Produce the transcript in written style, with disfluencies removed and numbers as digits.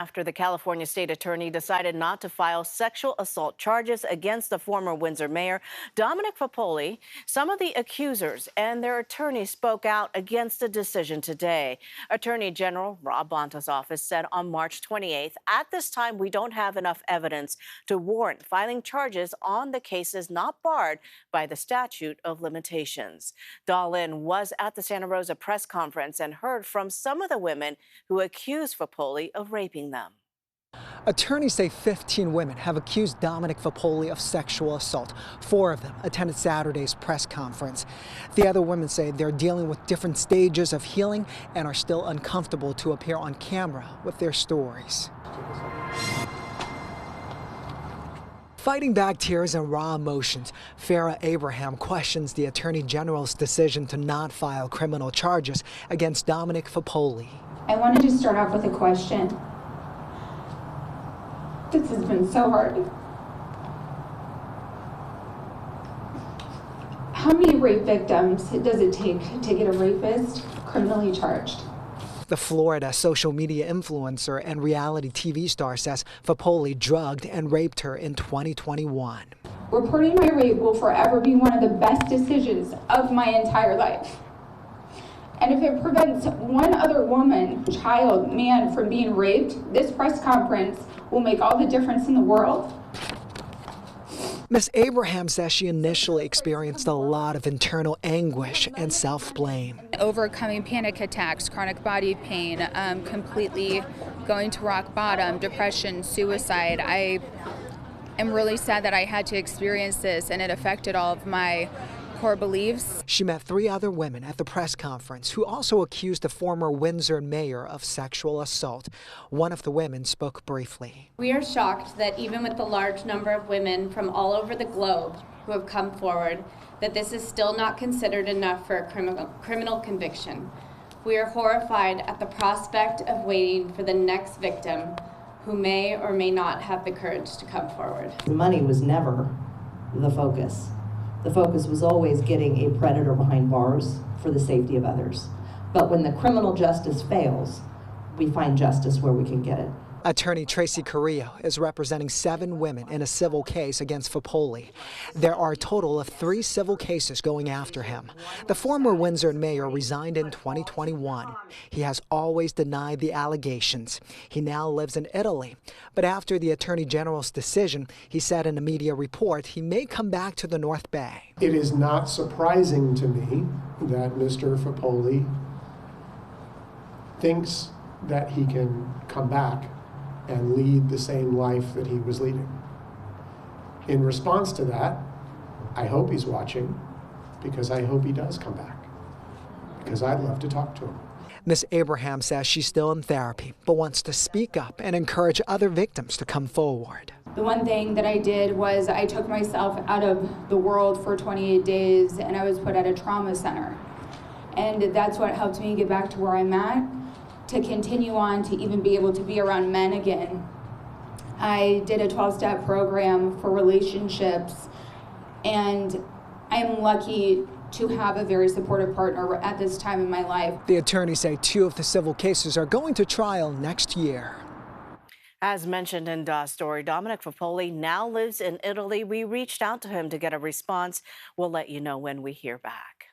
After the California state attorney decided not to file sexual assault charges against the former Windsor mayor, Dominic Foppoli, some of the accusers and their attorneys spoke out against the decision today. Attorney General Rob Bonta's office said on March 28th, at this time, we don't have enough evidence to warrant filing charges on the cases not barred by the statute of limitations. Dahlin was at the Santa Rosa press conference and heard from some of the women who accused Foppoli of raping them. Attorneys say 15 women have accused Dominic Foppoli of sexual assault. 4 of them attended Saturday's press conference. The other women say they're dealing with different stages of healing and are still uncomfortable to appear on camera with their stories. Fighting back tears and raw emotions, Farrah Abraham questions the Attorney General's decision to not file criminal charges against Dominic Foppoli. I wanted to start off with a question. This has been so hard. How many rape victims does it take to get a rapist criminally charged? The Florida social media influencer and reality TV star says Foppoli drugged and raped her in 2021. Reporting my rape will forever be one of the best decisions of my entire life. And if it prevents one other woman, child, man from being raped, this press conference will make all the difference in the world. Ms. Abraham says she initially experienced a lot of internal anguish and self-blame. Overcoming panic attacks, chronic body pain, completely going to rock bottom, depression, suicide. I am really sad that I had to experience this, and it affected all of my core beliefs. She met 3 other women at the press conference who also accused the former Windsor mayor of sexual assault. One of the women spoke briefly. We are shocked that even with the large number of women from all over the globe who have come forward, that this is still not considered enough for a criminal conviction. We are horrified at the prospect of waiting for the next victim who may or may not have the courage to come forward. The money was never the focus. The focus was always getting a predator behind bars for the safety of others. But when the criminal justice fails, we find justice where we can get it. Attorney Tracy Carrillo is representing 7 women in a civil case against Foppoli. There are a total of 3 civil cases going after him. The former Windsor mayor resigned in 2021. He has always denied the allegations. He now lives in Italy. But after the Attorney General's decision, he said in a media report he may come back to the North Bay. It is not surprising to me that Mr. Foppoli thinks that he can come back and lead the same life that he was leading. In response to that, I hope he's watching, because I hope he does come back, because I'd love to talk to him. Ms. Abraham says she's still in therapy, but wants to speak up and encourage other victims to come forward. The one thing that I did was I took myself out of the world for 28 days and I was put at a trauma center. And that's what helped me get back to where I'm at, to continue on to even be able to be around men again. I did a 12-step program for relationships, and I'm lucky to have a very supportive partner at this time in my life. The attorneys say 2 of the civil cases are going to trial next year. As mentioned in Da's story, Dominic Foppoli now lives in Italy. We reached out to him to get a response. We'll let you know when we hear back.